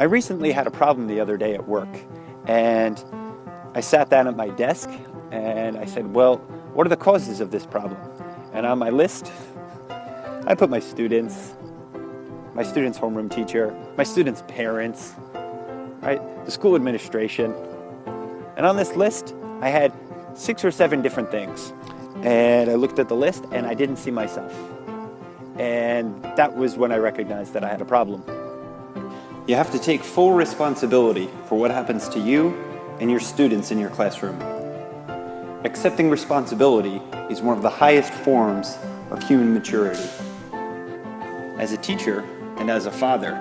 I recently had a problem the other day at work, and I sat down at my desk and I said, well, what are the causes of this problem? And on my list, I put my students' homeroom teacher, my students' parents, right? The school administration. And on this list, I had 6 or 7 different things. And I looked at the list and I didn't see myself. And that was when I recognized that I had a problem. You have to take full responsibility for what happens to you and your students in your classroom. Accepting responsibility is one of the highest forms of human maturity. As a teacher and as a father,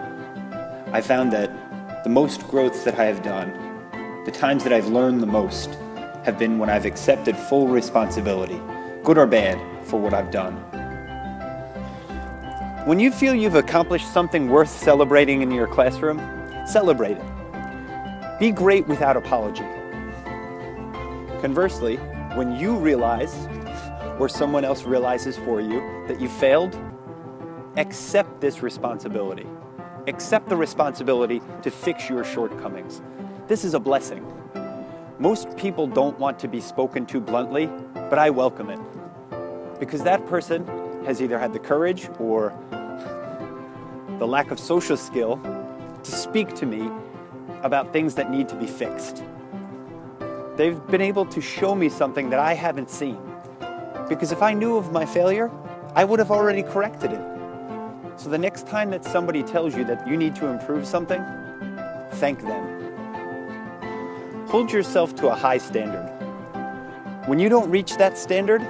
I found that the most growth that I have done, the times that I've learned the most, have been when I've accepted full responsibility, good or bad, for what I've done. When you feel you've accomplished something worth celebrating in your classroom, celebrate it. Be great without apology. Conversely, when you realize, or someone else realizes for you, that you failed, accept this responsibility. Accept the responsibility to fix your shortcomings. This is a blessing. Most people don't want to be spoken to bluntly, but I welcome it. Because that person has either had the courage or the lack of social skill to speak to me about things that need to be fixed. They've been able to show me something that I haven't seen. Because if I knew of my failure, I would have already corrected it. So the next time that somebody tells you that you need to improve something, thank them. Hold yourself to a high standard. When you don't reach that standard,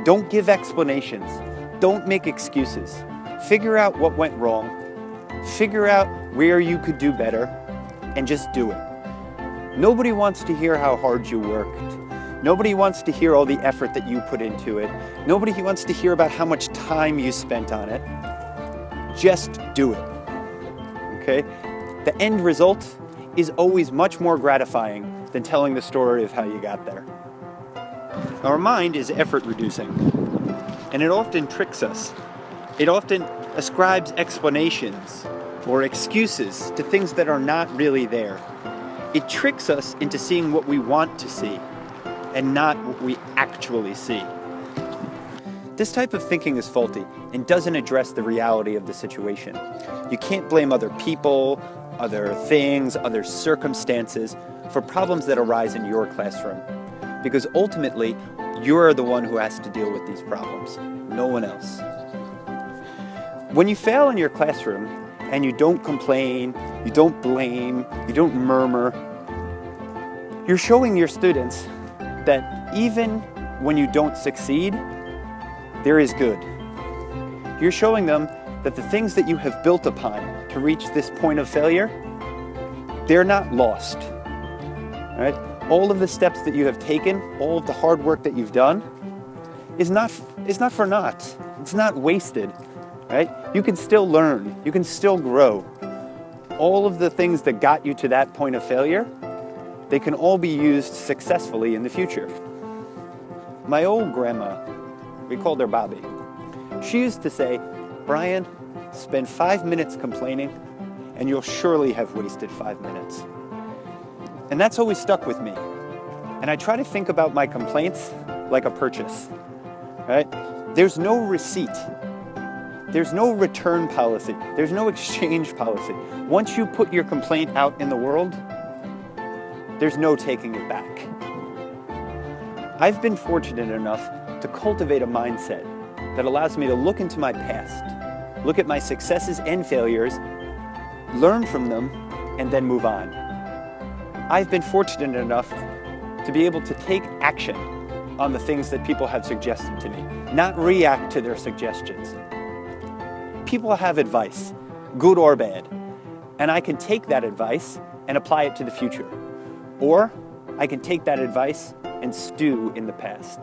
don't give explanations. Don't make excuses. Figure out what went wrong. Figure out where you could do better, and just do it. Nobody wants to hear how hard you worked. Nobody wants to hear all the effort that you put into it. Nobody wants to hear about how much time you spent on it. Just do it, okay? The end result is always much more gratifying than telling the story of how you got there. Our mind is effort reducing, and it often tricks us. It often ascribes explanations or excuses to things that are not really there. It tricks us into seeing what we want to see and not what we actually see. This type of thinking is faulty and doesn't address the reality of the situation. You can't blame other people, other things, other circumstances for problems that arise in your classroom. Because ultimately, you're the one who has to deal with these problems, no one else. When you fail in your classroom and you don't complain, you don't blame, you don't murmur, you're showing your students that even when you don't succeed, there is good. You're showing them that the things that you have built upon to reach this point of failure, they're not lost. All right? All of the steps that you have taken, all of the hard work that you've done is not for naught. It's not wasted. Right? You can still learn. You can still grow. All of the things that got you to that point of failure, they can all be used successfully in the future. My old grandma, we called her Bobby. She used to say, Brian, spend 5 minutes complaining and you'll surely have wasted 5 minutes. And that's always stuck with me. And I try to think about my complaints like a purchase, right? There's no receipt. There's no return policy. There's no exchange policy. Once you put your complaint out in the world, there's no taking it back. I've been fortunate enough to cultivate a mindset that allows me to look into my past, look at my successes and failures, learn from them, and then move on. I've been fortunate enough to be able to take action on the things that people have suggested to me, not react to their suggestions. People have advice, good or bad, and I can take that advice and apply it to the future. Or I can take that advice and stew in the past.